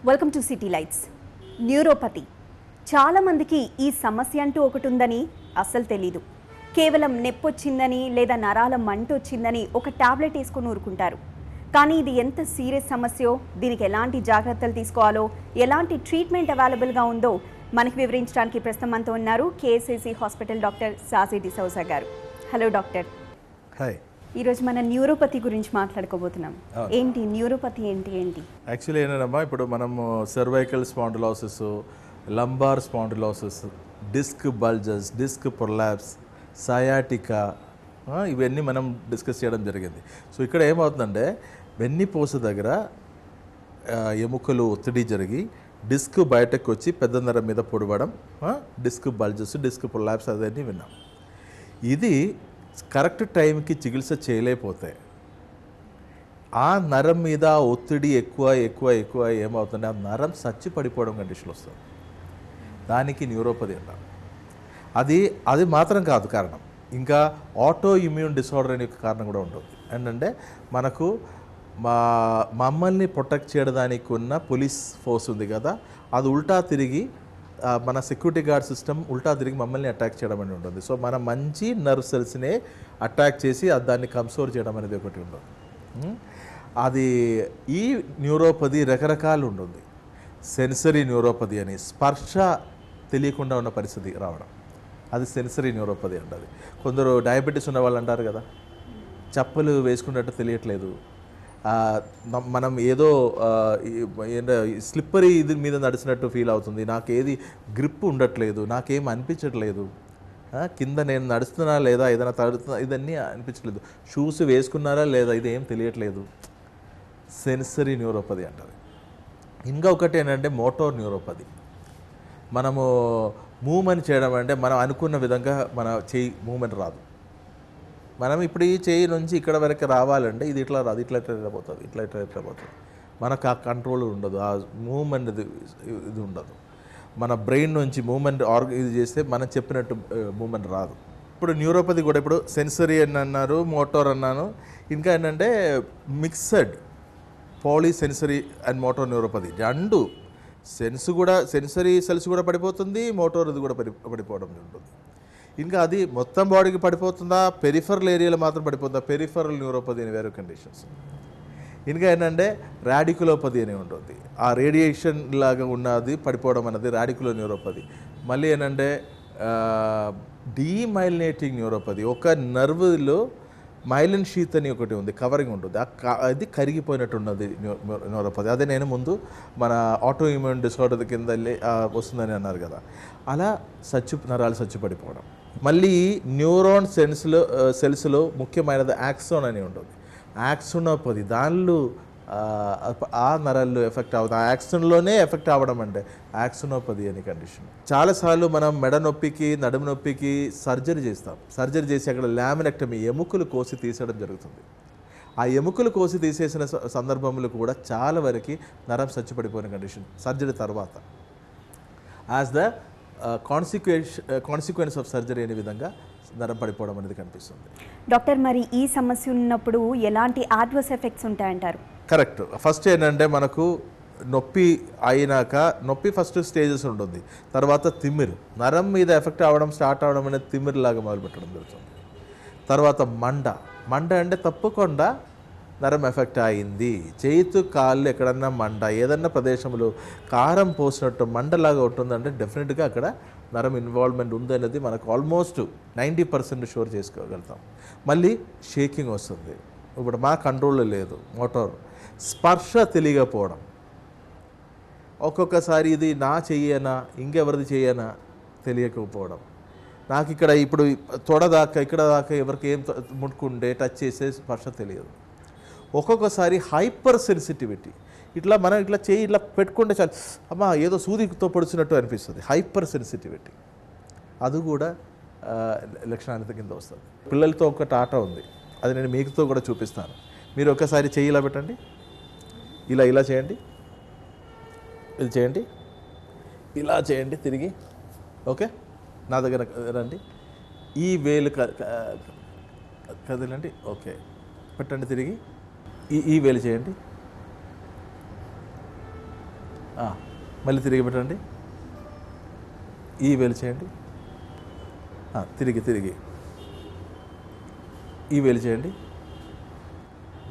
Welcome to city lights. Neuropathy చాలామందికి ఈ సమస్య అంటూ ఒకటి ఉందని అస్సలు తెలీదు. కేవలం నొప్పొచ్చిందని లేదా నరాల మంట వచ్చిందని ఒక టాబ్లెట్ వేసుకొని ఊరుకుంటారు. కానీ ఇది ఎంత సీరియస్ సమస్యో, దీనికి ఎలాంటి జాగ్రత్తలు తీసుకోవాలో, ఎలాంటి ట్రీట్మెంట్ అవైలబుల్గా ఉందో మనకి వివరించడానికి ప్రస్తుతం మనతో ఉన్నారు కేఎస్ఐసి హాస్పిటల్ డాక్టర్ సాజీ డిసౌజా గారు. Hello doctor. హాయ్. ఈరోజు మన న్యూరోపతి గురించి మాట్లాడుకోబోతున్నాం. ఏంటి న్యూరోపతి ఏంటి? యాక్చువల్లీ ఏంటమ్మా, ఇప్పుడు మనము cervical spondylosis, lumbar spondylosis, disc bulges, disc prolapse, sciatica, ఇవన్నీ మనం డిస్కస్ చేయడం జరిగింది. సో ఇక్కడ ఏమవుతుందంటే వెన్నుపూస దగ్గర ఎముకలు ఒత్తిడి జరిగి డిస్క్ బయటకు వచ్చి పెద్ద నరం మీద పొడవడం, డిస్క్ బల్జెస్, డిస్క్ ప్రొలాప్స్ అదన్నీ విన్నాం. ఇది కరెక్ట్ టైంకి చికిత్స చేయలేకపోతే ఆ నరం మీద ఒత్తిడి ఎక్కువ ఏమవుతుంది, ఆ నరం చచ్చి పడిపోవడం కండిషన్ వస్తుంది. దానికి న్యూరోపతి అంటాం. అది మాత్రం కాదు కారణం, ఇంకా ఆటో ఇమ్యూన్ డిసార్డర్ అనే కారణం కూడా ఉంటుంది. ఏంటంటే మనకు మమ్మల్ని ప్రొటెక్ట్ చేయడానికి ఉన్న పోలీస్ ఫోర్స్ ఉంది కదా, అది ఉల్టా తిరిగి మన సెక్యూరిటీ గార్డ్ సిస్టమ్ ఉల్టా తిరిగి మమ్మల్ని అటాక్ చేయడం అనేది ఉంటుంది. సో మన మంచి నర్వ్ సెల్స్నే అటాక్ చేసి దాన్ని కన్సోర్ చేయడం అనేది ఒకటి ఉంటుంది. అది ఈ న్యూరోపతి రకరకాలు ఉంటుంది. సెన్సరీ న్యూరోపతి అని, స్పర్శ తెలియకుండా ఉన్న పరిస్థితి రావడం, అది సెన్సరీ న్యూరోపతి అంటుంది. కొందరు డయాబెటీస్ ఉన్న వాళ్ళు అంటారు కదా, చెప్పులు వేసుకున్నట్టు తెలియట్లేదు, మనం ఏదో స్లిప్పరీ ఇది మీద నడిచినట్టు ఫీల్ అవుతుంది, నాకు ఏది గ్రిప్ ఉండట్లేదు, నాకేం అనిపించట్లేదు, కింద నేను నడుస్తున్నా లేదా ఏదైనా తడుతున్నా ఇదన్నీ అనిపించట్లేదు, షూస్ వేసుకున్నారా లేదా ఇది ఏం తెలియట్లేదు, సెన్సరీ న్యూరోపతి అంటారు. ఇంకా ఒకటి ఏంటంటే మోటార్ న్యూరోపతి. మనము మూవ్మెంట్ చేయడం అంటే మనం అనుకున్న విధంగా మన చెయ్యి మూవ్మెంట్ రాదు. మనం ఇప్పుడు ఈ చెయ్యి నుంచి ఇక్కడ వరకు రావాలంటే ఇది ఇట్లా రాదు, ఇట్లా పోతుంది, ఇట్లా పోతుంది. మనకు ఆ కంట్రోల్ ఉండదు, ఆ మూవ్మెంట్ ఇది ఉండదు. మన బ్రెయిన్ నుంచి మూవ్మెంట్ ఇది చేస్తే మనం చెప్పినట్టు మూవ్మెంట్ రాదు. ఇప్పుడు న్యూరోపతి కూడా ఇప్పుడు సెన్సరీ అని అన్నారు, మోటార్ అన్నాను, ఇంకా ఏంటంటే మిక్సడ్ పాలీసెన్సరీ అండ్ మోటార్ న్యూరోపతి. రెండు సెన్సరీ సెల్స్ కూడా పడిపోతుంది, మోటార్ ఇది కూడా పడిపోవడం ఉంటుంది. ఇంకా అది మొత్తం బాడీకి పడిపోతుందా, పెరిఫరల్ ఏరియాలో మాత్రం పడిపోతుందా, పెరిఫరల్ న్యూరోపతి అని వేరే కండిషన్స్. ఇంకా ఏంటంటే రాడికులోపతి అని ఉంటుంది, ఆ రేడియేషన్ లాగా ఉన్నది పడిపోవడం అనేది రాడికులో న్యూరోపతి. మళ్ళీ ఏంటంటే డీమైలినేటింగ్ న్యూరోపతి, ఒక నర్వ్లో మైలిన్ షీత్ అని ఒకటి ఉంది, కవరింగ్ ఉంటుంది, అది కరిగిపోయినట్టు ఉన్నది న్యూరోపతి. అదే నేను ముందు మన ఆటో ఇమ్యూన్ డిసార్డర్ కింద వస్తుందని అన్నారు కదా, అలా నరాలు చచ్చిపడిపోవడం. మళ్ళీ న్యూరాన్ సెల్స్లో ముఖ్యమైనది యాక్సోన్ అని ఉంటుంది, యాక్సోనోపతి. దానిలో ఆ నరాలు ఎఫెక్ట్ అవుతుంది, ఆ యాక్సన్లోనే ఎఫెక్ట్ అవ్వడం అంటే యాక్సోనోపతి అనే కండిషన్. చాలాసార్లు మనం మెడ నొప్పికి, నడుము నొప్పికి సర్జరీ చేస్తాం. సర్జరీ చేసి అక్కడ లామినెక్టమీ, ఎముకలు కోసి తీసేయడం జరుగుతుంది. ఆ ఎముకలు కోసి తీసేసిన సందర్భంలో కూడా చాలా వరకు నరం చచ్చిపడిపోయిన కండిషన్ సర్జరీ తర్వాత, as the consequence of surgery అనే విధంగా నరం పడిపోవడం అనేది కనిపిస్తుంది. డాక్టర్, మరి ఈ సమస్య ఉన్నప్పుడు ఎలాంటి అడ్వర్స్ ఎఫెక్ట్స్ ఉంటాయంటారు? కరెక్ట్. ఫస్ట్ ఏంటంటే మనకు నొప్పి అయినాక, నొప్పి ఫస్ట్ స్టేజెస్ ఉంటుంది, తర్వాత తిమ్మిరు, నరం మీద ఎఫెక్ట్ అవ్వడం స్టార్ట్ అవ్వడం అనేది తిమ్మిరిలాగా మొదలుపెట్టడం జరుగుతుంది. తర్వాత మంట అంటే తప్పకుండా నరం ఎఫెక్ట్ అయింది. చేతు కాళ్ళు ఎక్కడన్నా మంట, ఏదన్నా ప్రదేశంలో కారం పోసినట్టు మంటలాగా ఉంటుందంటే డెఫినెట్గా అక్కడ నరం ఇన్వాల్వ్మెంట్ ఉందనేది మనకు ఆల్మోస్ట్ 90% షూర్ చేసుకోగలుగుతాం. మళ్ళీ షేకింగ్ వస్తుంది, ఇప్పుడు మా కంట్రోల్లో లేదు. మోటార్ స్పర్శ తెలియకపోవడం, ఒక్కొక్కసారి ఇది నా చెయ్యనా ఇంకెవరిది చెయ్యనా తెలియకపోవడం, నాకు ఇక్కడ ఇప్పుడు తొడ దాకా ఇక్కడ దాకా ఎవరికి ఏం ముట్టుకుంటే టచ్ చేసే స్పర్శ తెలియదు. ఒక్కొక్కసారి హైపర్ సెన్సిటివిటీ, మనం ఇట్లా చేయి ఇట్లా పెట్టుకుంటే చాలు, అమ్మా ఏదో సూదితో పొడిచినట్టు అనిపిస్తుంది, హైపర్ సెన్సిటివిటీ. అది కూడా లక్షణాల కింద వస్తుంది. పిల్లలతో ఒకటి ఆట ఉంది, అది నేను మీకుతో కూడా చూపిస్తాను. మీరు ఒకసారి చెయ్యి ఇలా పెట్టండి, ఇలా చేయండి, ఇది చేయండి, ఇలా చేయండి తిరిగి, ఓకే నా దగ్గర రండి, ఈ వేలు కదలండి, ఓకే పెట్టండి తిరిగి, ఈ వేలు చేయండి, మళ్ళీ తిరిగి పెట్టండి. ఈ వేలు చేయండి. తిరిగి ఈ వేలు చేయండి.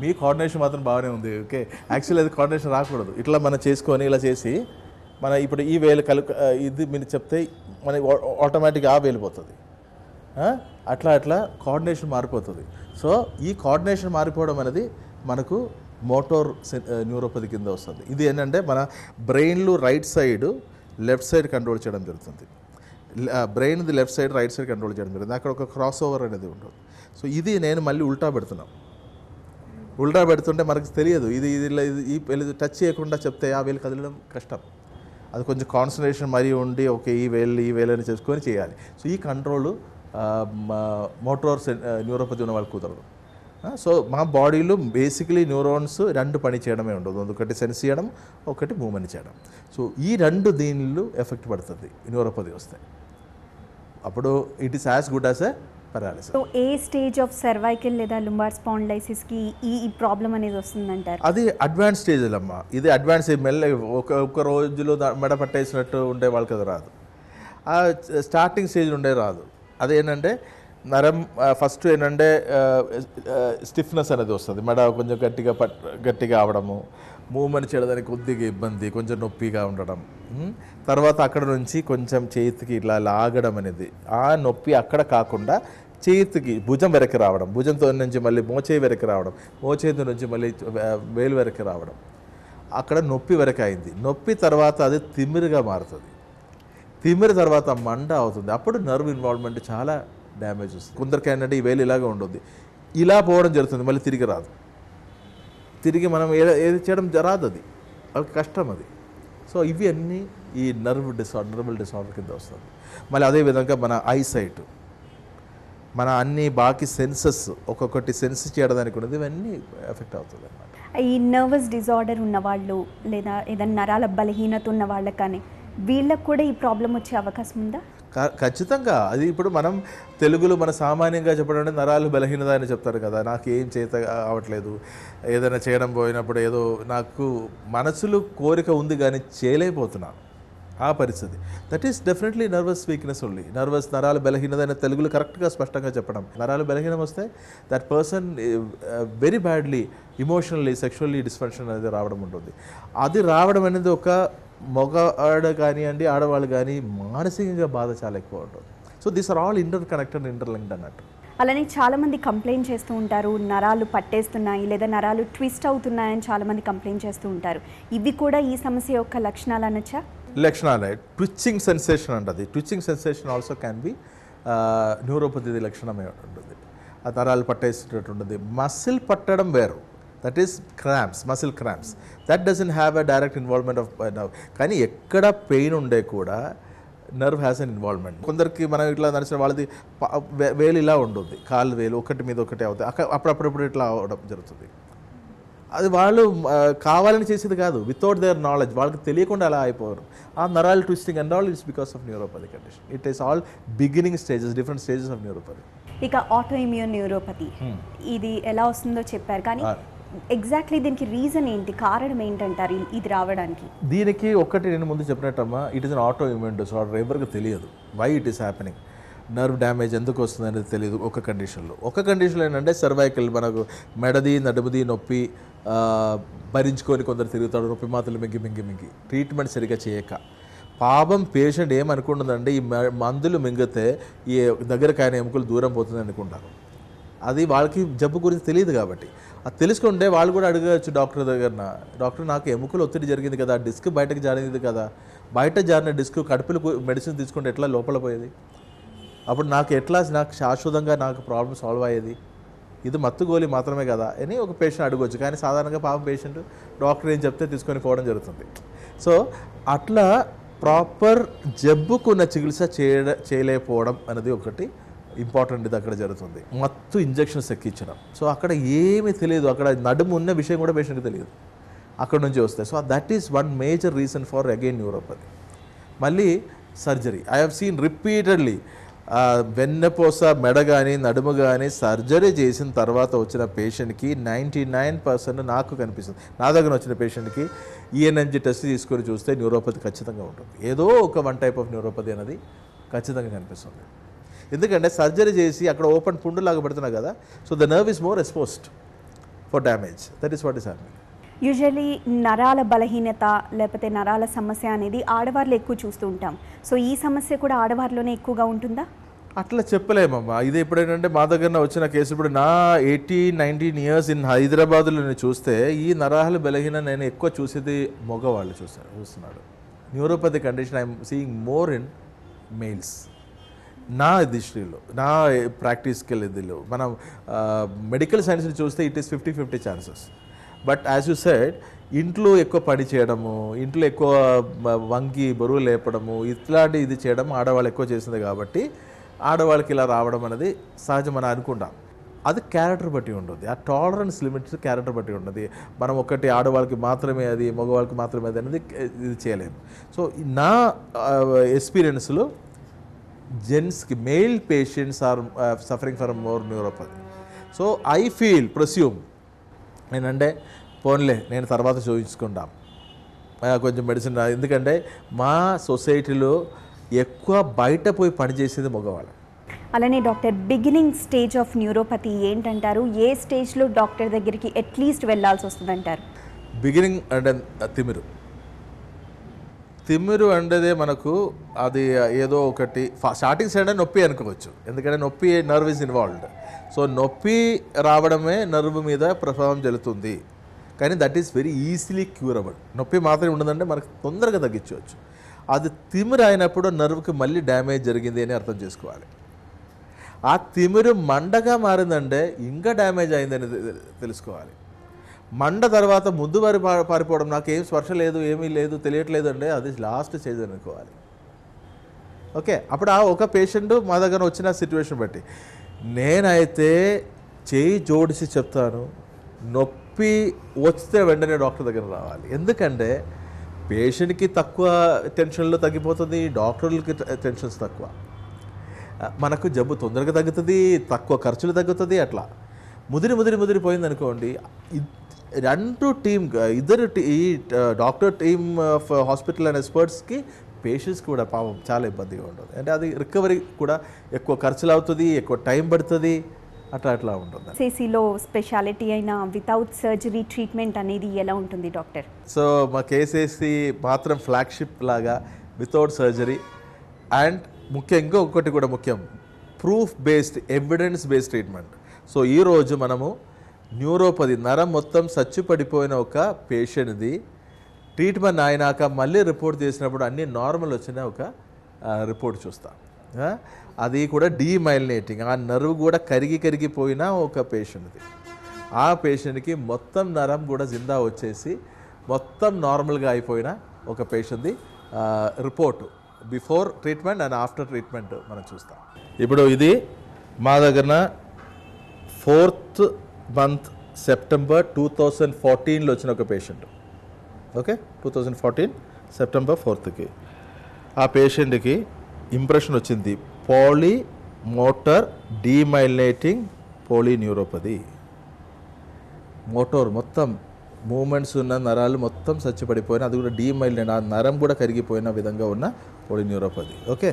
మీ కోఆర్డినేషన్ మాత్రం బాగానే ఉంది. ఓకే, యాక్చువల్లీ అది కోఆర్డినేషన్ రాకూడదు. ఇట్లా మనం చేసుకొని ఇలా చేసి మన ఇప్పుడు ఈ వేలు ఇది మీరు చెప్తే మనకి ఆటోమేటిక్గా ఆ వేలు పోతుంది. అట్లా కోఆర్డినేషన్ మారిపోతుంది. సో ఈ కోఆర్డినేషన్ మారిపోవడం అనేది మనకు మోటార్ న్యూరోపతి కింద వస్తుంది. ఇది ఏంటంటే మన బ్రెయిన్లో right side left side control చేయడం జరుగుతుంది. బ్రెయిన్ది left side right side control చేయడం జరుగుతుంది. అక్కడ ఒక క్రాస్ ఓవర్ అనేది ఉంటుంది. సో ఇది నేను మళ్ళీ ఉల్టా పెడుతుంటే మనకు తెలియదు. ఈ వేలు టచ్ చేయకుండా చెప్తే ఆ వేలు కదలడం కష్టం. అది కొంచెం కాన్సన్ట్రేషన్ మరీ ఉండి ఓకే ఈ వేలని చేసుకొని చేయాలి. సో ఈ కంట్రోల్ మోటార్ న్యూరోపతి ఉన్న వాళ్ళకి కుదరదు. సో మా బాడీలో బేసికలీ న్యూరాన్స్ 2 పని చేయడమే ఉండదు. ఒకటి సెన్స్ చేయడం, ఒకటి మూవ్మెంట్ చేయడం. సో ఈ 2 దీనిలో ఎఫెక్ట్ పడుతుంది న్యూరోపతి వస్తే. అప్పుడు it is as good as a paralysis. So A stage of cervical లేదా లుంబార్ స్పాండిలైసిస్కి ఈ ప్రాబ్లం అనేది వస్తుందంటారు? అది అడ్వాన్స్ స్టేజ్లో అమ్మా. ఇది అడ్వాన్స్ ఒక రోజులో మెడ పట్టేసినట్టు ఉండే వాళ్ళకి అది రాదు. ఆ స్టార్టింగ్ స్టేజ్ ఉండే రాదు. అదేంటంటే నరం ఫస్ట్ ఏంటంటే స్టిఫ్నెస్ అనేది వస్తుంది. మెడ కొంచెం గట్టిగా అవడము, మూవ్మెంట్ చేయడానికి కొద్దిగా ఇబ్బంది, కొంచెం నొప్పిగా ఉండడం. తర్వాత అక్కడ నుంచి కొంచెం చేతికి ఇట్లా లాగడం అనేది, ఆ నొప్పి అక్కడ కాకుండా చేతికి భుజం వెనక్కి రావడం, భుజంతో నుంచి మళ్ళీ మోచేయి వెనక్కి రావడం, మోచేతి నుంచి మళ్ళీ వేలు వెనక్కి రావడం, అక్కడ నొప్పి వరకు అయింది. నొప్పి తర్వాత అది తిమ్మిరిగా మారుతుంది. తిమ్మిరి తర్వాత మంట అవుతుంది. అప్పుడు నర్వ్ ఇన్వాల్వ్మెంట్ చాలా డ్యామేజ్ వస్తుంది. కొందరికి ఏంటంటే ఈ వేలు ఇలాగే ఉంటుంది, ఇలా పోవడం జరుగుతుంది, మళ్ళీ తిరిగి రాదు. తిరిగి మనం ఏది చేయడం రాదు, అది కష్టం అది. సో ఇవి అన్నీ ఈ నర్వల్ డిసార్డర్ కింద వస్తుంది. మళ్ళీ అదేవిధంగా మన ఐసైట్, మన అన్ని బాకీ సెన్సెస్ ఒక్కొక్కటి సెన్స్ చేయడానికి ఉన్నది, ఇవన్నీ ఎఫెక్ట్ అవుతుంది అన్నమాట. ఈ నర్వస్ డిజార్డర్ ఉన్నవాళ్ళు లేదా ఏదైనా నరాల బలహీనత ఉన్న వాళ్ళకి కానీ వీళ్ళకు కూడా ఈ ప్రాబ్లం వచ్చే అవకాశం ఉందా? ఖచ్చితంగా. అది ఇప్పుడు మనం తెలుగులో మన సామాన్యంగా చెప్పడం అంటే నరాలు బలహీనత అని చెప్తారు కదా. నాకు ఏం చేత అవ్వట్లేదు, ఏదైనా చేయడం పోయినప్పుడు ఏదో నాకు మనసులో కోరిక ఉంది కానీ చేయలేకపోతున్నాను, ఆ పరిస్థితి. That is definitely nervous weakness only. నరాల బలహీనత అనే తెలుగులో కరెక్ట్గా స్పష్టంగా చెప్పడం. నరాలు బలహీనం వస్తే that person very badly emotionally sexually dysfunction అనేది రావడం ఉంటుంది. అది రావడం అనేది ఒక మగవాడు కానివ్వండి, ఆడవాళ్ళు కానీ మానసికంగా బాధ చాలా ఎక్కువ ఉంటుంది. So these are all interlinked అన్నట్టు. అలానే చాలామంది కంప్లైంట్ చేస్తూ ఉంటారు, నరాలు పట్టేస్తున్నాయి లేదా నరాలు ట్విస్ట్ అవుతున్నాయని చాలామంది కంప్లైంట్ చేస్తూ ఉంటారు. ఇవి కూడా ఈ సమస్య యొక్క లక్షణాలు అనొచ్చా? లక్షణాలే. ట్విచ్చింగ్ సెన్సేషన్ అంటది. Twitching sensation also can be neuropathy లక్షణమే ఉంటుంది. ఆ నరాలు పట్టేసేటట్టు ఉంటుంది. మసిల్ పట్టడం వేరు, that is cramps, muscle cramps. That doesn't have a direct involvement of nerve. కానీ ఎక్కడ పెయిన్ ఉండే కూడా నర్వ్ హ్యాస్ అన్ ఇన్వాల్వ్మెంట్. కొందరికి మనం ఇట్లా నడిచిన వాళ్ళది వేలు ఇలా ఉంటుంది, కాలు వేలు ఒకటి మీద ఒకటి అవుతాయి, అప్పుడప్పుడు ఇట్లా అవడం జరుగుతుంది. అది వాళ్ళు కావాలని చేసేది కాదు, వితౌట్ దేర్ నాలెడ్జ్, వాళ్ళకి తెలియకుండా అలా అయిపోరు. ఆ నరాల్ twisting and all it's because of neuropathy condition. It is all beginning stages, different stages of neuropathy. ఇక ఆటో ఇమ్యూన్ న్యూరోపతి ఇది ఎలా వస్తుందో చెప్పారు, కానీ ఎగ్జాక్ట్లీ దీనికి రీజన్ ఏంటి, కారణం ఏంటంటారు ఇది రావడానికి? దీనికి ఒక్కటి నేను ముందు చెప్పినట్టమ్మా, it is an auto immune disorder. ఎవరికి తెలియదు why it is happening. Nerve damage ఎందుకు వస్తుంది అనేది తెలియదు ఒక కండిషన్లో ఏంటంటే సర్వైకల్, మనకు మెడది నడుముది నొప్పి భరించుకొని కొందరు తిరుగుతాడు, నొప్పి మాత్రలు మింగి ట్రీట్మెంట్ సరిగ్గా చేయక. పాపం పేషెంట్ ఏమనుకుంటుందంటే ఈ మందులు మింగితే ఈ దగ్గరకు ఆయన ఎముకలు దూరం పోతుంది అనుకుంటారు. అది వాళ్ళకి జబ్బు గురించి తెలియదు కాబట్టి. అది తెలుసుకుంటే వాళ్ళు కూడా అడగచ్చు డాక్టర్ దగ్గరన, డాక్టర్ నాకు ఎముకలు ఒత్తిడి జరిగింది కదా, డిస్క్ బయటకు జారింది కదా, బయట జారిన డిస్క్ కడుపులు మెడిసిన్ తీసుకుంటే ఎట్లా లోపల పోయేది, అప్పుడు నాకు శాశ్వతంగా నాకు ప్రాబ్లం సాల్వ్ అయ్యేది, ఇది మత్తుగోలి మాత్రమే కదా అని ఒక పేషెంట్ అడగవచ్చు. కానీ సాధారణంగా పాపం పేషెంట్ డాక్టర్ ఏం చెప్తే తీసుకొని పోవడం జరుగుతుంది. సో అట్లా ప్రాపర్ జబ్బుకున్న చికిత్స చేయలేకపోవడం అనేది ఒకటి ఇంపార్టెంట్. ఇది అక్కడ జరుగుతుంది. మత్తు ఇంజెక్షన్స్ ఎక్కించడం. సో అక్కడ ఏమీ తెలియదు, అక్కడ నడుము ఉన్న విషయం కూడా పేషెంట్కి తెలియదు, అక్కడ నుంచి వస్తాయి. So that is one major reason for again neuropathy. మళ్ళీ surgery. I have seen repeatedly వెన్నెపోస మెడ కానీ నడుము కానీ సర్జరీ చేసిన తర్వాత వచ్చిన పేషెంట్కి 99% నాకు కనిపిస్తుంది. నా దగ్గర వచ్చిన పేషెంట్కి ఈఎన్ఎంజీ టెస్ట్ తీసుకొని చూస్తే న్యూరోపతి ఖచ్చితంగా ఉంటుంది. ఏదో ఒక వన్ టైప్ ఆఫ్ న్యూరోపతి అనేది ఖచ్చితంగా కనిపిస్తుంది. ఎందుకంటే సర్జరీ చేసి అక్కడ ఓపెన్ పుండులాగా పెడుతున్నా కదా, so the nerve is more exposed for damage. That is what is happening. Usually నరాల బలహీనత లేకపోతే నరాల సమస్య అనేది ఆడవారిలో ఎక్కువ చూస్తూ ఉంటాం. సో ఈ సమస్య కూడా ఆడవారిలోనే ఎక్కువగా ఉంటుందా? అట్లా చెప్పలేమమ్మా. ఇది ఎప్పుడేంటంటే మా దగ్గర వచ్చిన కేసు ఇప్పుడు నా 18-19 ఇయర్స్ ఇన్ హైదరాబాద్లో నేను చూస్తే ఈ నరాల బలహీన నేను ఎక్కువ చూసేది మగవాళ్ళు చూస్తున్నాడు. Neuropathy condition I'm seeing more in mails. నా దృష్టిలో, నా ప్రాక్టీస్కి ఇదిలో మనం మెడికల్ సైన్స్ని చూస్తే it is 50-50 chances. But as you said, ఇంట్లో ఎక్కువ పని చేయడము, ఇంట్లో ఎక్కువ వంగి బరువు లేపడము, ఇట్లాంటి ఇది చేయడం ఆడవాళ్ళు ఎక్కువ చేసింది కాబట్టి ఆడవాళ్ళకి ఇలా రావడం అనేది సహజం అని అనుకుంటాం. అది క్యారెక్టర్ బట్టి ఉంటుంది. ఆ టాలరెన్స్ లిమిట్స్ క్యారెక్టర్ బట్టి ఉంటుంది. మనం ఒకటి ఆడవాళ్ళకి మాత్రమే అది, మగవాళ్ళకి మాత్రమే అది అనేది ఇది చేయలేము. సో నా ఎక్స్పీరియన్స్లో జెంట్స్కి male patients are suffering from more neuropathy. So I feel presume నేనంటే పోన్లే నేను తర్వాత చూపించుకుంటాం కొంచెం మెడిసిన్. ఎందుకంటే మా సొసైటీలో ఎక్కువ బయట పోయి పనిచేసేది మగవాళ్ళు. అలానే doctor, beginning stage of neuropathy ఏంటంటారు? ఏ స్టేజ్లో డాక్టర్ దగ్గరికి అట్లీస్ట్ వెళ్ళాల్సి వస్తుందంటారు? బిగినింగ్ అంటే తిమ్మిరు అంటే మనకు అది ఏదో ఒకటి స్టార్టింగ్ సైడ్ నొప్పి అనుకోవచ్చు. ఎందుకంటే నొప్పి నర్వ్ ఇస్ ఇన్వాల్వ్డ్. సో నొప్పి రావడమే నర్వ్ మీద ప్రభావం చెల్లుతుంది. కానీ that is very easily curable. నొప్పి మాత్రమే ఉండదంటే మనకు తొందరగా తగ్గించవచ్చు. అది తిమిరు అయినప్పుడు నర్వ్కి మళ్ళీ డ్యామేజ్ జరిగింది అని అర్థం చేసుకోవాలి. ఆ తిమిరు మండగా మారిందంటే ఇంకా డ్యామేజ్ అయిందని తెలుసుకోవాలి. మండ తర్వాత ముందు వారి పారిపోవడం, నాకు ఏం స్పర్శ లేదు, ఏమీ లేదు, తెలియట్లేదు అంటే అది లాస్ట్ స్టేజ్ అనుకోవాలి. ఓకే, అప్పుడు ఆ ఒక పేషెంట్ మా దగ్గర వచ్చిన సిచ్యువేషన్ బట్టి నేనైతే చేయి జోడిసి చెప్తాను, నొప్పి వస్తే వెంటనే డాక్టర్ దగ్గర రావాలి. ఎందుకంటే పేషెంట్కి తక్కువ టెన్షన్లో తగ్గిపోతుంది, డాక్టర్లకి టెన్షన్స్ తక్కువ, మనకు జబ్బు తొందరగా తగ్గుతుంది, తక్కువ ఖర్చులు తగ్గుతుంది. అట్లా ముదిరిపోయింది అనుకోండి, ఇద్దరు ఈ doctor team of hospital and ఎక్స్పర్ట్స్కి పేషెంట్స్ కూడా పాపం చాలా ఇబ్బందిగా ఉంటుంది. అంటే అది రికవరీ కూడా ఎక్కువ ఖర్చులు అవుతుంది, ఎక్కువ టైం పడుతుంది, అట్లా ఉంటుంది. కేసీలో స్పెషాలిటీ అయిన వితౌట్ సర్జరీ ట్రీట్మెంట్ అనేది ఎలా ఉంటుంది డాక్టర్? సో మా కేసీసీ మాత్రం ఫ్లాగ్షిప్ లాగా వితౌట్ సర్జరీ అండ్ ముఖ్యంగా ఒకటి కూడా ముఖ్యం, proof based, evidence based treatment. So ఈరోజు మనము న్యూరోపతి నరం మొత్తం చచ్చిపడిపోయిన ఒక పేషెంట్ది ట్రీట్మెంట్ అయినాక మళ్ళీ రిపోర్ట్ చేసినప్పుడు అన్నీ నార్మల్ వచ్చిన ఒక రిపోర్ట్ చూస్తాం. అది కూడా డీమైలినేటింగ్, ఆ నర్వ్ కూడా కరిగిపోయిన ఒక పేషెంట్ది. ఆ పేషెంట్కి మొత్తం నరం కూడా జిందా వచ్చేసి మొత్తం నార్మల్గా అయిపోయిన ఒక పేషెంట్ది report before treatment and after treatment మనం చూస్తాం. ఇప్పుడు ఇది మా దగ్గర 4th month September 2014లో వచ్చిన ఒక పేషెంట్. ఓకే, 2014 September 4th ఆ పేషెంట్కి ఇంప్రెషన్ వచ్చింది పాలీమోటర్ డీమైలినేటింగ్ పోలీన్యూరోపతి. మోటార్ మొత్తం మూమెంట్స్ ఉన్న నరాలు మొత్తం చచ్చిపడిపోయిన, అది కూడా డీమైలినేట్, ఆ నరం కూడా కరిగిపోయిన విధంగా ఉన్న పోలీన్యూరోపతి. ఓకే,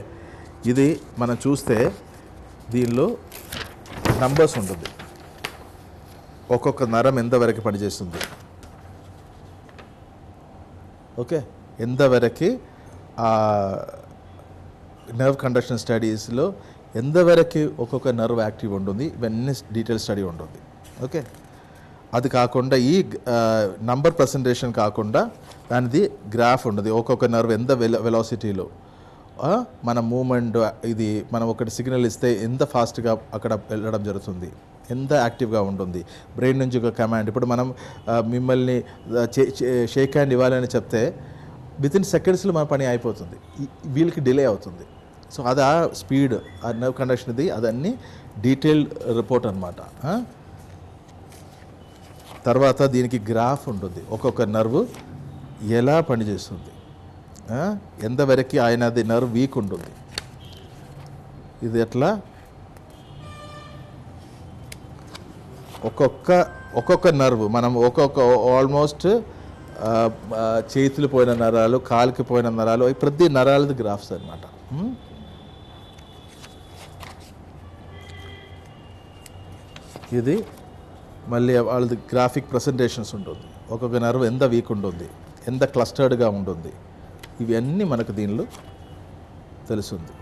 ఇది మనం చూస్తే దీనిలో నంబర్స్ ఉంటుంది, ఒక్కొక్క నరం ఎంతవరకు పనిచేస్తుంది, ఓకే, ఎంతవరకు నర్వ్ కండక్షన్ స్టడీస్లో ఎంతవరకు ఒక్కొక్క నర్వ్ యాక్టివ్ ఉంటుంది, ఇవన్నీ డీటెయిల్ స్టడీ ఉంటుంది. ఓకే, అది కాకుండా ఈ నంబర్ ప్రజెంటేషన్ కాకుండా దానిది గ్రాఫ్ ఉంటుంది, ఒక్కొక్క నర్వ్ ఎంత వెలాసిటీలో మన మూమెంట్, ఇది మనం ఒకటి సిగ్నల్ ఇస్తే ఎంత ఫాస్ట్గా అక్కడ వెళ్ళడం జరుగుతుంది, ఎంత యాక్టివ్గా ఉంటుంది, బ్రెయిన్ నుంచి ఒక కమాండ్. ఇప్పుడు మనం మిమ్మల్ని షేక్ హ్యాండ్ ఇవ్వాలని చెప్తే వితిన్ సెకండ్స్లో మన పని అయిపోతుంది, వీళ్ళకి డిలే అవుతుంది. సో అది ఆ స్పీడ్, ఆ నర్వ్ కండక్షన్, ఇది అదన్నీ డీటెయిల్డ్ రిపోర్ట్ అనమాట. తర్వాత దీనికి గ్రాఫ్ ఉంటుంది, ఒక్కొక్క నర్వ్ ఎలా పనిచేస్తుంది, ఎంతవరకు ఆయనది నర్వ్ వీక్ ఉంటుంది. ఇది ఎట్లా ఒక్కొక్క నర్వ్ మనం ఆల్మోస్ట్ చేతులు పోయిన నరాలు, కాలుకి పోయిన నరాలు, ప్రతి నరాలది గ్రాఫ్స్ అనమాట. ఇది మళ్ళీ వాళ్ళది గ్రాఫిక్ ప్రజెంటేషన్స్ ఉంటుంది. ఒక్కొక్క నర్వ్ ఎంత వీక్ ఉంటుంది, ఎంత క్లస్టర్డ్గా ఉంటుంది, ఇవన్నీ మనకు దీనిలో తెలుస్తుంది.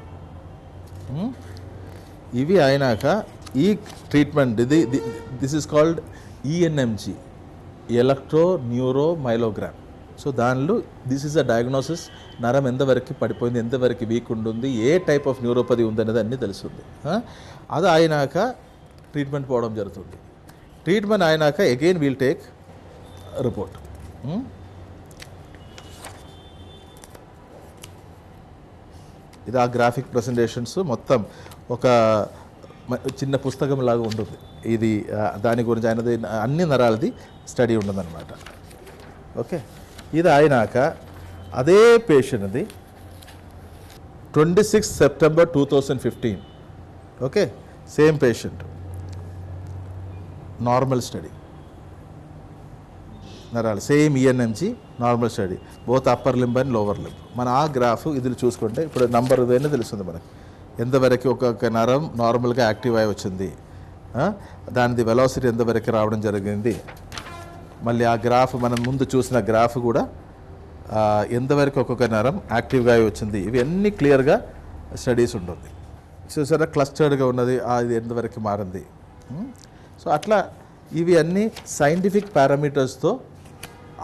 ఇవి అయినాక ఈ treatment this is called ENMG, electro neuro myelogram. So దానిలో దిస్ ఈజ్ అ డయాగ్నోసిస్, నరం ఎంతవరకు పడిపోయింది, ఎంతవరకు వీక్ ఉంటుంది, ఏ టైప్ ఆఫ్ న్యూరోపతి ఉందనేది అన్నీ తెలుస్తుంది. అది అయినాక ట్రీట్మెంట్ పోవడం జరుగుతుంది. ట్రీట్మెంట్ అయినాక అగైన్ వీల్ టేక్ రిపోర్ట్. ఇది ఆ గ్రాఫిక్ ప్రజెంటేషన్స్ మొత్తం ఒక చిన్న పుస్తకం లాగా ఉంటుంది. ఇది దాని గురించి ఆయనది అన్ని నరాలది స్టడీ ఉండదన్నమాట. ఓకే, ఇది అయినాక అదే పేషెంట్ది 26 September 2015. Okay, same patient, normal study, నరాలు same ENMG, normal study, both upper limb and lower limb. మన ఆ గ్రాఫ్ ఇది చూసుకుంటే ఇప్పుడు నంబర్ ఇదైనా తెలుస్తుంది మనకి, ఎంతవరకు ఒక్కొక్క నరం నార్మల్గా యాక్టివ్ అయి వచ్చింది, దానిది వెలాసిటీ ఎంతవరకు రావడం జరిగింది. మళ్ళీ ఆ గ్రాఫ్ మనం ముందు చూసిన గ్రాఫ్ కూడా ఎంతవరకు ఒక్కొక్క నరం యాక్టివ్గా అయి వచ్చింది, ఇవన్నీ క్లియర్గా స్టడీస్ ఉంటుంది. చూసారా, క్లస్టర్డ్గా ఉన్నది, ఇది ఎంతవరకు మారింది. సో అట్లా ఇవి అన్నీ సైంటిఫిక్ పారామీటర్స్తో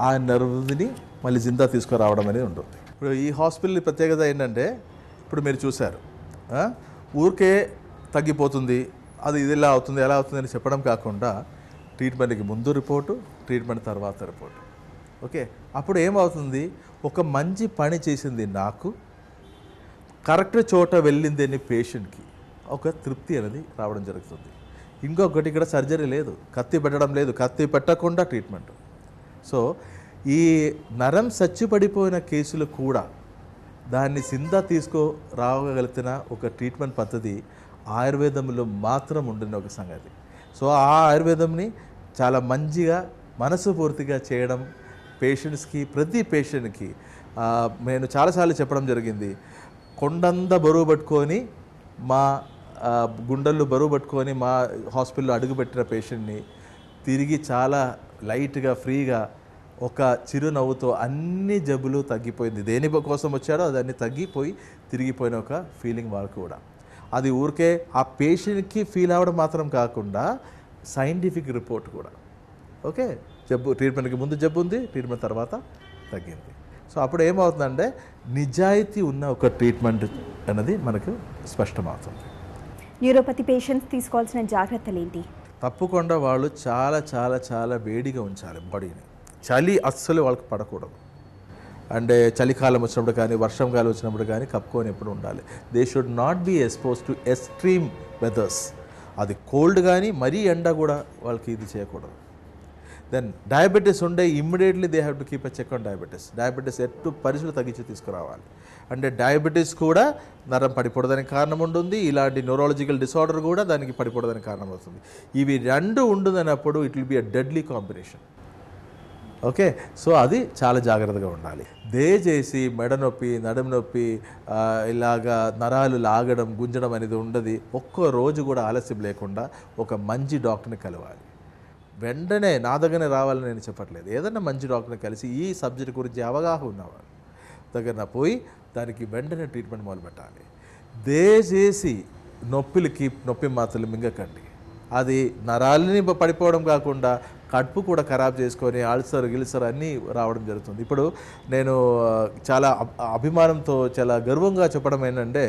ఆ నర్వ్ని మళ్ళీ జిందా తీసుకురావడం అనేది ఉంటుంది. ఇప్పుడు ఈ హాస్పిటల్ ప్రత్యేకత ఏంటంటే, ఇప్పుడు మీరు చూశారు, ఊరికే తగ్గిపోతుంది, అది ఇది ఇలా అవుతుంది ఎలా అవుతుంది అని చెప్పడం కాకుండా ట్రీట్మెంట్కి ముందు రిపోర్టు, ట్రీట్మెంట్ తర్వాత రిపోర్టు. ఓకే, అప్పుడు ఏమవుతుంది, ఒక మంచి పని చేసింది నాకు, కరెక్ట్ చోట వెళ్ళింది అని పేషెంట్కి ఒక తృప్తి అనేది రావడం జరుగుతుంది. ఇంకొకటి, ఇక్కడ సర్జరీ లేదు, కత్తి పెట్టడం లేదు, కత్తి పెట్టకుండా ట్రీట్మెంట్. సో ఈ నరం చచ్చిపడిపోయిన కేసులు కూడా దాన్ని సిందా రాగలిగిన ఒక ట్రీట్మెంట్ పద్ధతి ఆయుర్వేదంలో మాత్రం ఉండిన ఒక సంగతి. సో ఆ ఆయుర్వేదంని చాలా మంచిగా మనస్ఫూర్తిగా చేయడం పేషెంట్స్కి, ప్రతి పేషెంట్కి నేను చాలాసార్లు చెప్పడం జరిగింది. కొండంత బరువు పట్టుకొని మా గుండెల్లో బరువు పట్టుకొని మా హాస్పిటల్లో అడుగుపెట్టిన పేషెంట్ని తిరిగి చాలా లైట్గా ఫ్రీగా ఒక చిరునవ్వుతో అన్ని జబ్బులు తగ్గిపోయింది. దేని కోసం వచ్చాడో అదన్నీ తగ్గిపోయి తిరిగిపోయిన ఒక ఫీలింగ్ వాళ్ళకు కూడా. అది ఊరికే ఆ పేషెంట్కి ఫీల్ అవ్వడం మాత్రం కాకుండా సైంటిఫిక్ రిపోర్ట్ కూడా. ఓకే, జబ్బు ట్రీట్మెంట్కి ముందు జబ్బు ఉంది, ట్రీట్మెంట్ తర్వాత తగ్గింది. సో అప్పుడు ఏమవుతుందంటే నిజాయితీ ఉన్న ఒక ట్రీట్మెంట్ అనేది మనకు స్పష్టమవుతుంది. న్యూరోపతి పేషెంట్స్ తీసుకోవాల్సిన జాగ్రత్తలు ఏంటి? తప్పకుండా వాళ్ళు చాలా చాలా చాలా వేడిగా ఉంచాలి బాడీని. చలి అస్సలు వాళ్ళకి పడకూడదు. అంటే చలికాలం వచ్చినప్పుడు కానీ, వర్షం కాలం వచ్చినప్పుడు కానీ కప్పుకొని ఎప్పుడు ఉండాలి. They should not be expose to extreme weathers. అది కోల్డ్ కానీ మరీ ఎండ కూడా వాళ్ళకి ఇది చేయకూడదు. దెన్ డయాబెటీస్ ఉండే immediately they have to keep a check on diabetes. Diabetes ఎట్టు పరిస్థితులు తగ్గించి తీసుకురావాలి. అంటే డయాబెటీస్ కూడా నరం పడిపోవడానికి కారణం ఉంటుంది, ఇలాంటి న్యూరాలజికల్ డిసార్డర్ కూడా దానికి పడిపోవడానికి కారణం అవుతుంది. ఇవి రెండు ఉండుదన్నప్పుడు it will be a deadly combination. Okay, so అది చాలా జాగ్రత్తగా ఉండాలి. దయచేసి మెడ నొప్పి, నడుము నొప్పి, ఇలాగా నరాలు లాగడం, గుంజడం అనేది ఉండదు. ఒక్క రోజు కూడా ఆలస్యం లేకుండా ఒక మంచి డాక్టర్ని కలవాలి. వెంటనే నా దగ్గరనే రావాలని నేను చెప్పట్లేదు. ఏదైనా మంచి డాక్టర్ని కలిసి ఈ సబ్జెక్ట్ గురించి అవగాహన ఉన్నవాళ్ళు దగ్గర పోయి దానికి వెంటనే ట్రీట్మెంట్ మొదలుపెట్టాలి. దయచేసి నొప్పి మాత్రలు మింగకండి. అది నరాలని పడిపోవడం కాకుండా కడుపు కూడా ఖరాబ్ చేసుకొని గిల్సర్ అన్నీ రావడం జరుగుతుంది. ఇప్పుడు నేను చాలా అభిమానంతో చాలా గర్వంగా చెప్పడం ఏంటంటే,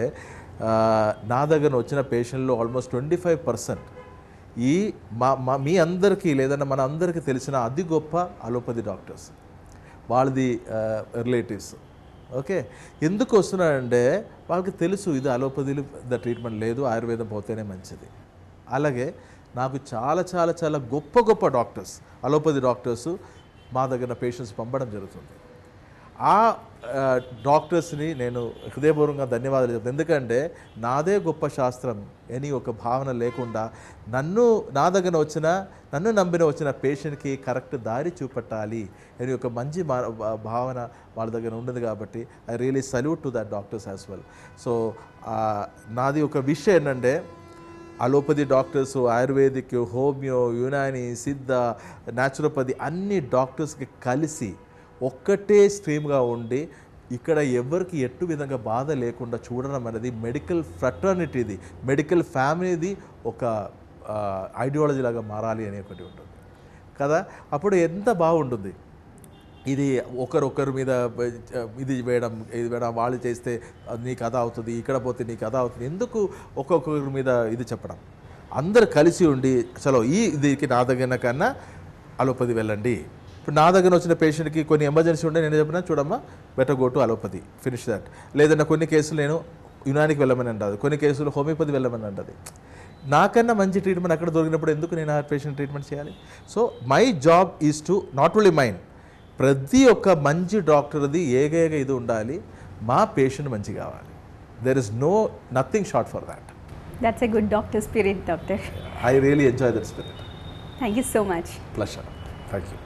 నా దగ్గర వచ్చిన పేషెంట్లో ఆల్మోస్ట్ 25% ఈ మీ అందరికీ లేదన్నా మన అందరికీ తెలిసిన అతి గొప్ప అలోపతి డాక్టర్స్, వాళ్ళది రిలేటివ్స్. ఓకే, ఎందుకు వస్తున్నారంటే వాళ్ళకి తెలుసు ఇది అలోపతిలో ట్రీట్మెంట్ లేదు, ఆయుర్వేదం పోతేనే మంచిది. అలాగే నాకు చాలా చాలా చాలా గొప్ప డాక్టర్స్, అలోపతి డాక్టర్స్ మా దగ్గర పేషెంట్స్ పంపడం జరుగుతుంది. ఆ డాక్టర్స్ని నేను హృదయపూర్వకంగా ధన్యవాదాలు చెప్తాను. ఎందుకంటే నాదే గొప్ప శాస్త్రం అని ఒక భావన లేకుండా నా దగ్గర నన్ను నమ్మిన వచ్చిన పేషెంట్కి కరెక్ట్ దారి చూపెట్టాలి అని ఒక మంచి భావన వాళ్ళ దగ్గర ఉండదు. కాబట్టి I really salute to that doctors as well. So నాది ఒక విషయం ఏంటంటే allopathy doctors, ayurvedic, homeo, Unani, సిద్ధ, న్యాచురోపతి అన్ని డాక్టర్స్కి కలిసి ఒక్కటే స్ట్రీమ్గా ఉండి ఇక్కడ ఎవరికి ఎట్టు విధంగా బాధ లేకుండా చూడడం అనేది మెడికల్ ఫ్రటర్నిటీది, మెడికల్ ఫ్యామిలీది ఒక ఐడియాలజీ లాగా మారాలి అని ఒకటి ఉంటుంది కదా. అప్పుడు ఎంత బాగుంటుంది. ఇది ఒకరొకరి మీద ఇది వేయడం వాళ్ళు చేస్తే నీకు అదా అవుతుంది, ఇక్కడ పోతే నీకు అదా అవుతుంది, ఎందుకు ఒక్కొక్కరి మీద ఇది చెప్పడం. అందరు కలిసి ఉండి చలో ఇదికి నా దగ్గర కన్నా అలోపతి వెళ్ళండి. ఇప్పుడు నా దగ్గర వచ్చిన పేషెంట్కి కొన్ని ఎమర్జెన్సీ ఉంటే నేను చెప్పినా చూడమ్మా better go to allopathy, finish that. లేదన్నా కొన్ని కేసులు నేను యునానికి వెళ్ళమని అంటది, కొన్ని కేసులు హోమియోపతి వెళ్ళమని అంటది. నాకన్నా మంచి ట్రీట్మెంట్ అక్కడ దొరికినప్పుడు ఎందుకు నేను ఆ పేషెంట్ ట్రీట్మెంట్ చేయాలి? So my job is to not only mind, ప్రతి ఒక్క మంచి డాక్టర్ది ఏగేగ ఇది ఉండాలి, మా పేషెంట్ మంచి కావాలి. There is nothing short for that. That's a good doctor spirit doctor. I really enjoy that spirit. Thank you so much. Pleasure. Thank you.